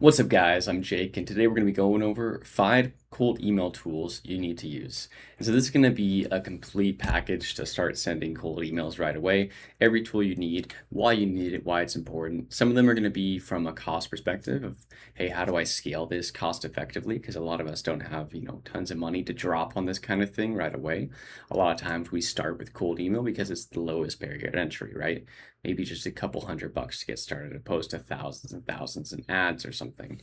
What's up, guys? I'm Jake, and today we're going to be going over 5 cold email tools you need to use. And so this is going to be a complete package to start sending cold emails right away. Every tool you need, why you need it, why it's important. Some of them are going to be from a cost perspective of, hey, how do I scale this cost effectively? Because a lot of us don't have, tons of money to drop on this kind of thing right away. A lot of times we start with cold email because it's the lowest barrier to entry, right? Maybe just a couple $100 to get started, opposed to thousands and thousands in ads or something.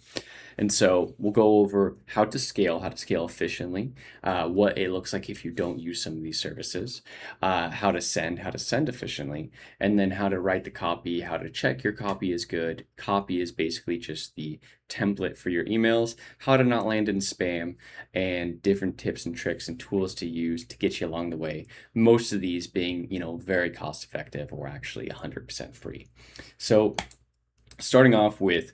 And so we'll go over how to scale efficiently, what it looks like if you don't use some of these services, how to send efficiently, and then how to write the copy, how to check your copy is good. Copy is basically just the template for your emails, how to not land in spam, and different tips and tricks and tools to use to get you along the way. Most of these being, very cost effective or actually 100% free. So starting off with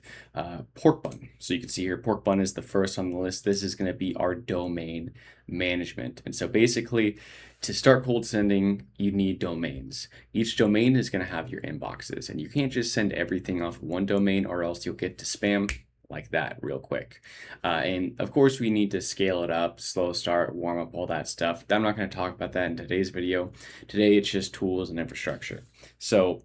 Pork Bun. So you can see here, Pork Bun is the first on the list. This is going to be our domain management. And so basically, to start cold sending, you need domains. Each domain is going to have your inboxes, and you can't just send everything off one domain or else you'll get to spam like that real quick. And of course, we need to scale it up, slow start, warm up, all that stuff. I'm not going to talk about that in today's video. Today, it's just tools and infrastructure. So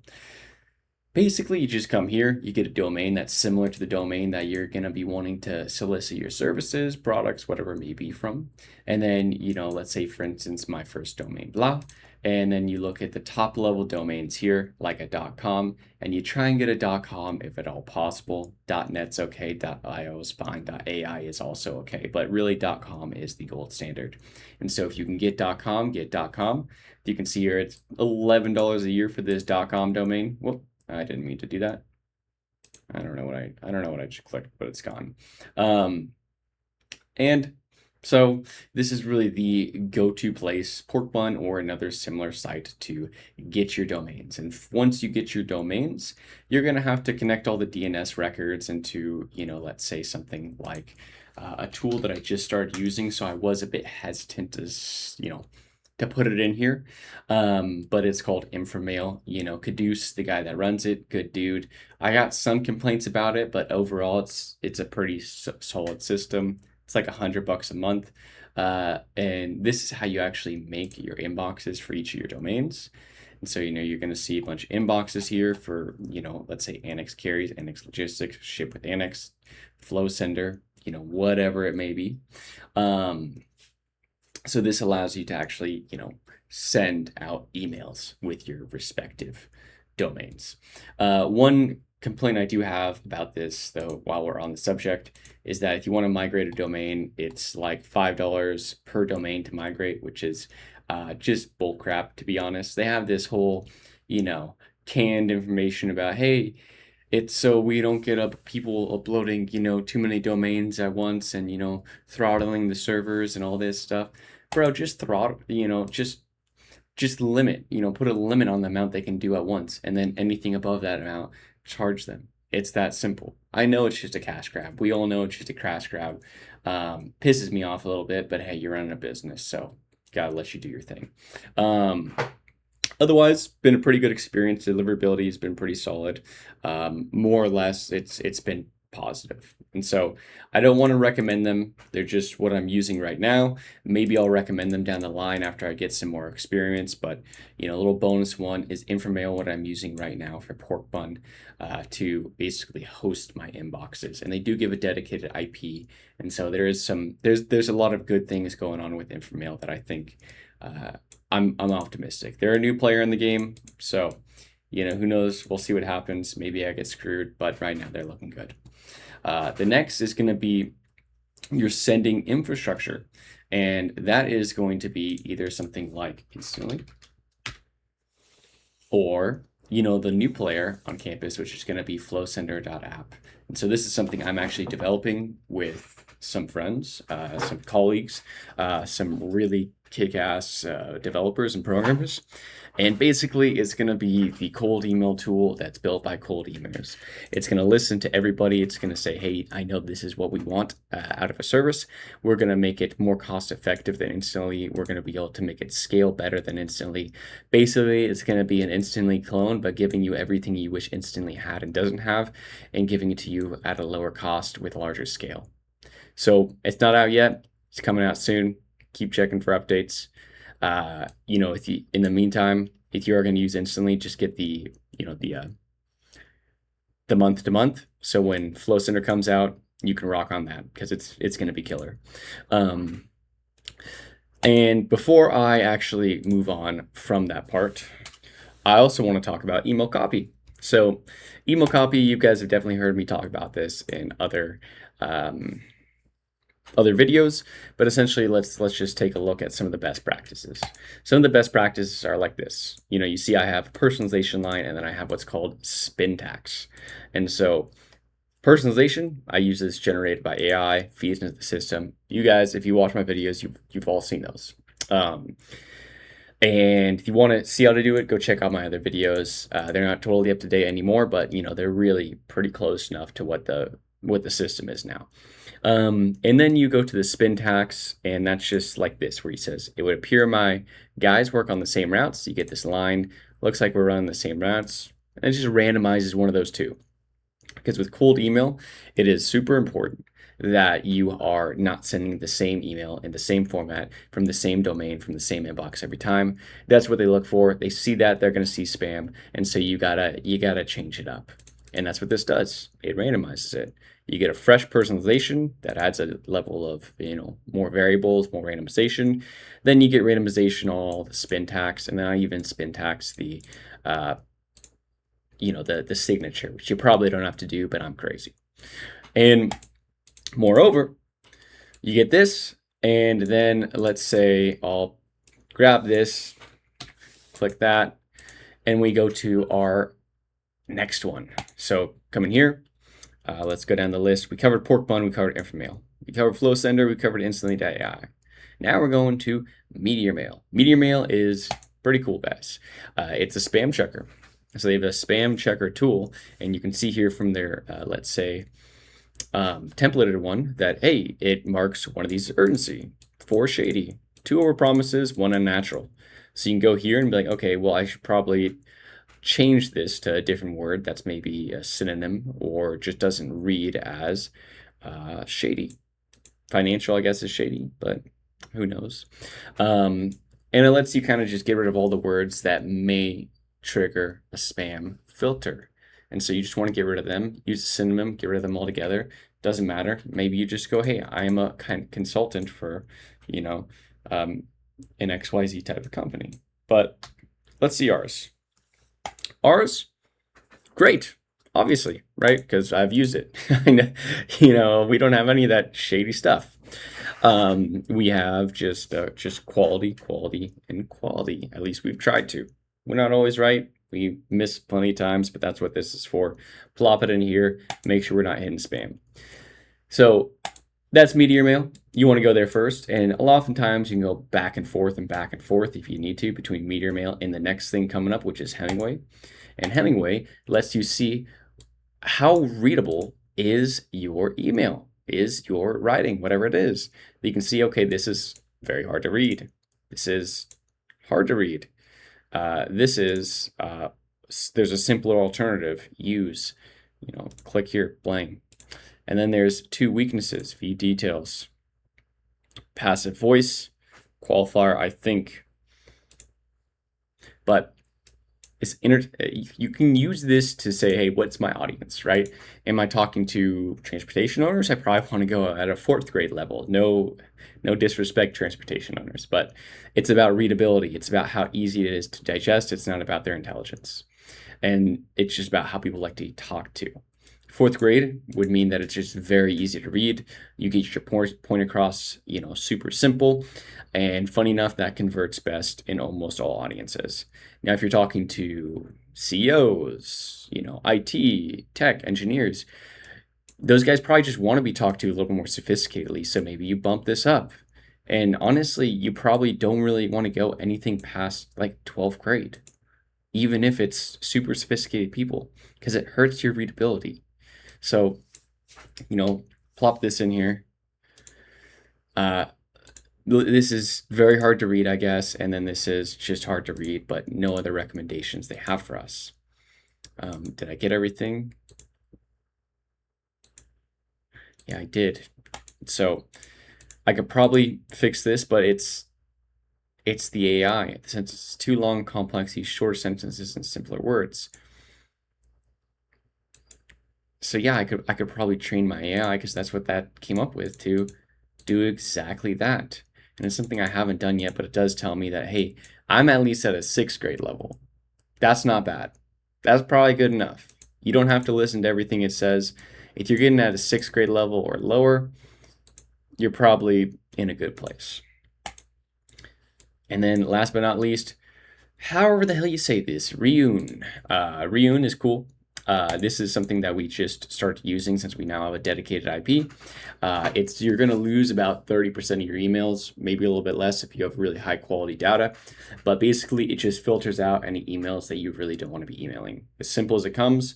basically, you just come here, you get a domain that's similar to the domain that you're going to be wanting to solicit your services, products, whatever it may be from. And then, let's say, for instance, my first domain, blah. And then you look at the top level domains here, like a .com, and you try and get a .com if at all possible. .net's okay, .io is fine, .ai is also okay, but really .com is the gold standard. And so if you can get .com, get .com. You can see here it's $11 a year for this .com domain. Whoop. I didn't mean to do that. I don't know what I just clicked, but it's gone. And so this is really the go-to place, Pork Bun or another similar site to get your domains. And once you get your domains, you're going to have to connect all the DNS records into, let's say something like a tool that I just started using. So I was a bit hesitant to put it in here. But it's called Inframail. Caduce, the guy that runs it, good dude. I got some complaints about it, but overall it's a pretty solid system. It's like $100 a month. And this is how you actually make your inboxes for each of your domains. And so, you're going to see a bunch of inboxes here for, let's say Annex Carries, Annex Logistics, Ship with Annex, Flow Sender, whatever it may be. So this allows you to actually, send out emails with your respective domains. One complaint I do have about this, though, while we're on the subject, is that if you want to migrate a domain, it's like $5 per domain to migrate, which is just bullcrap, to be honest. They have this whole, canned information about, hey, it's so we don't get up people uploading, too many domains at once and, throttling the servers and all this stuff. Bro, just throttle, just limit, put a limit on the amount they can do at once. And then anything above that amount, charge them. It's that simple. I know it's just a cash grab. We all know it's just a cash grab. Pisses me off a little bit, but hey, you're running a business, so gotta let you do your thing. Otherwise, been a pretty good experience. Deliverability has been pretty solid. More or less, it's been positive. And so I don't want to recommend them. They're just what I'm using right now. Maybe I'll recommend them down the line after I get some more experience. But, a little bonus one is Inframail, what I'm using right now for Pork Bun, to basically host my inboxes. And they do give a dedicated IP. And so there's a lot of good things going on with Inframail that I think I'm optimistic. They're a new player in the game, so who knows? We'll see what happens. Maybe I get screwed, but right now they're looking good. The next is going to be your sending infrastructure, and that is going to be either something like Instantly or the new player on campus, which is going to be flowsender.app. And so this is something I'm actually developing with some friends, some colleagues, some really kick-ass developers and programmers. And basically, it's going to be the cold email tool that's built by cold emailers. It's going to listen to everybody. It's going to say, hey, I know this is what we want out of a service. We're going to make it more cost effective than Instantly. We're going to be able to make it scale better than Instantly. Basically, it's going to be an Instantly clone, but giving you everything you wish Instantly had and doesn't have, and giving it to you at a lower cost with larger scale. So it's not out yet. It's coming out soon. Keep checking for updates. If you, in the meantime, if you are going to use Instantly, just get the month to month. So when Flow Center comes out, you can rock on that because it's going to be killer. And before I actually move on from that part, I also want to talk about email copy. So email copy, you guys have definitely heard me talk about this in other videos, but essentially let's just take a look at some of the best practices. Some of the best practices are like this. You see I have a personalization line, and then I have what's called spin tags. And so personalization, I use this generated by AI, feeds into the system. You guys, if you watch my videos, you've all seen those. And if you want to see how to do it, go check out my other videos. They're not totally up to date anymore, but they're really pretty close enough to what the system is now. And then you go to the spin tags, and that's just like this, where he says, it would appear my guys work on the same routes. So you get this line, looks like we're running the same routes, and it just randomizes one of those two. Because with cold email, it is super important that you are not sending the same email in the same format from the same domain, from the same inbox every time. That's what they look for. They see that, they're going to see spam, and so you gotta change it up. And that's what this does. It randomizes it. You get a fresh personalization that adds a level of more variables, more randomization. Then you get randomization on all the spin tags, and then I even spin tags the the signature, which you probably don't have to do, but I'm crazy. And moreover, you get this, and then let's say I'll grab this, click that, and we go to our next one. So come in here, let's go down the list. We covered pork bun, we covered InfraMail, we covered Flow Sender, we covered Instantly.ai. Now we're going to Meteor Mail. Meteor Mail is pretty cool, guys. It's a spam checker. So they have a spam checker tool, and you can see here from their, let's say, templated one that, hey, it marks one of these as urgency, 4 shady, 2 overpromises, 1 unnatural. So you can go here and be like, okay, well, I should probably change this to a different word that's maybe a synonym or just doesn't read as shady. Financial, I guess, is shady, but who knows? And it lets you kind of just get rid of all the words that may trigger a spam filter. And so you just want to get rid of them, use a synonym, get rid of them altogether. Doesn't matter. Maybe you just go, hey, I am a kind of consultant for, an XYZ type of company. But let's see ours. Ours, great, obviously, right? Because I've used it. We don't have any of that shady stuff. We have just quality, and quality. At least we've tried to. We're not always right. We miss plenty of times, but that's what this is for. Plop it in here. Make sure we're not hitting spam. So that's Meteor Mail. You want to go there first, and oftentimes you can go back and forth if you need to between Meteor Mail and the next thing coming up, which is Hemingway. And Hemingway lets you see how readable is your email, is your writing, whatever it is. You can see, okay, this is very hard to read. This is hard to read. This is, there's a simpler alternative, use, click here, blank. And then there's 2 weaknesses, view details, passive voice, qualifier, I think. But you can use this to say, hey, what's my audience, right? Am I talking to transportation owners? I probably want to go at a 4th grade level. No disrespect, transportation owners, but it's about readability. It's about how easy it is to digest. It's not about their intelligence. And it's just about how people like to be talked to. 4th grade would mean that it's just very easy to read. You get your point across, super simple. And funny enough, that converts best in almost all audiences. Now, if you're talking to CEOs, IT, tech, engineers, those guys probably just want to be talked to a little more sophisticatedly. So maybe you bump this up. And honestly, you probably don't really want to go anything past like 12th grade, even if it's super sophisticated people, because it hurts your readability. So, plop this in here. This is very hard to read, I guess, and then this is just hard to read, but no other recommendations they have for us. Did I get everything? Yeah, I did. So I could probably fix this, but it's the AI. The sentence is too long, complex, use shorter sentences and simpler words. So yeah, I could probably train my AI, because that's what that came up with, to do exactly that. And it's something I haven't done yet, but it does tell me that, hey, I'm at least at a 6th grade level. That's not bad. That's probably good enough. You don't have to listen to everything it says. If you're getting at a 6th grade level or lower, you're probably in a good place. And then last but not least, however the hell you say this, Reun. Reun is cool. This is something that we just started using since we now have a dedicated IP. You're going to lose about 30% of your emails, maybe a little bit less if you have really high quality data. But basically, it just filters out any emails that you really don't want to be emailing. As simple as it comes.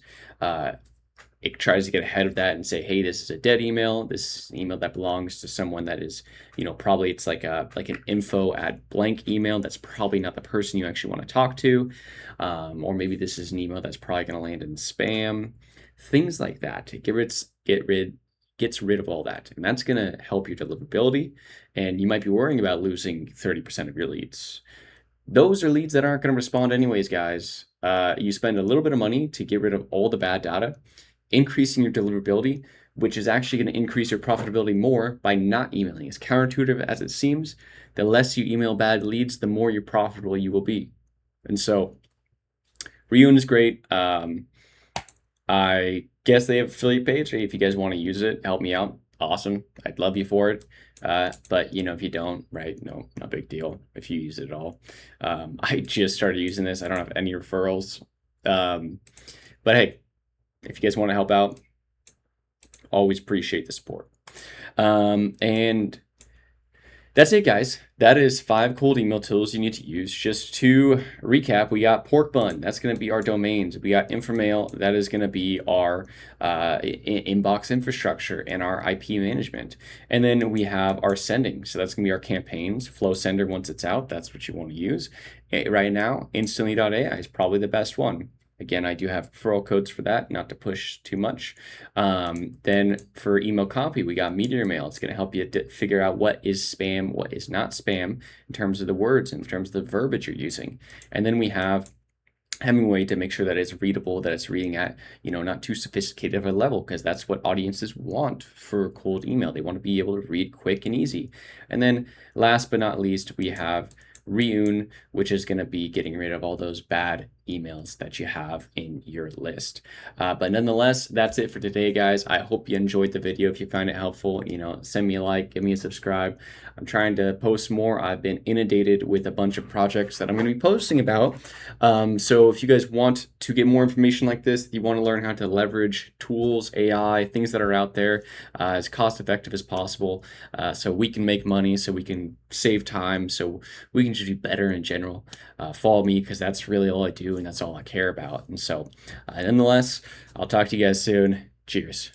It tries to get ahead of that and say, hey, this is a dead email. This is an email that belongs to someone that is, probably it's like an info@blank email. That's probably not the person you actually want to talk to. Or maybe this is an email that's probably going to land in spam. Things like that. Gets rid of all that. And that's going to help your deliverability. And you might be worrying about losing 30% of your leads. Those are leads that aren't going to respond anyways, guys. You spend a little bit of money to get rid of all the bad data, increasing your deliverability, which is actually going to increase your profitability more by not emailing. As counterintuitive as it seems, the less you email bad leads, the more you're profitable you will be. And so Reun is great. I guess they have an affiliate page. If you guys want to use it, help me out. Awesome. I'd love you for it. But if you don't, right, no big deal if you use it at all. I just started using this. I don't have any referrals. But hey, if you guys want to help out, always appreciate the support. And that's it, guys. That is 5 cold email tools you need to use. Just to recap, we got Pork Bun. That's going to be our domains. We got Inframail. That is going to be our inbox infrastructure and our IP management. And then we have our sending. So that's going to be our campaigns. Flow Sender, once it's out, that's what you want to use. Right now, Instantly.ai is probably the best one. Again, I do have referral codes for that, not to push too much. Then for email copy, we got Meteor Mail. It's going to help you figure out what is spam, what is not spam in terms of the words, in terms of the verbiage you're using. And then we have Hemingway to make sure that it's readable, that it's reading at, not too sophisticated of a level, because that's what audiences want for cold email. They want to be able to read quick and easy. And then last but not least, we have Reun, which is going to be getting rid of all those bad emails that you have in your list. But nonetheless, that's it for today, guys. I hope you enjoyed the video. If you found it helpful, send me a like, give me a subscribe. I'm trying to post more. I've been inundated with a bunch of projects that I'm going to be posting about. So if you guys want to get more information like this, you want to learn how to leverage tools, AI, things that are out there as cost effective as possible, so we can make money, so we can save time, so we can just be better in general. Follow me, because that's really all I do and that's all I care about. And so nonetheless, I'll talk to you guys soon. Cheers.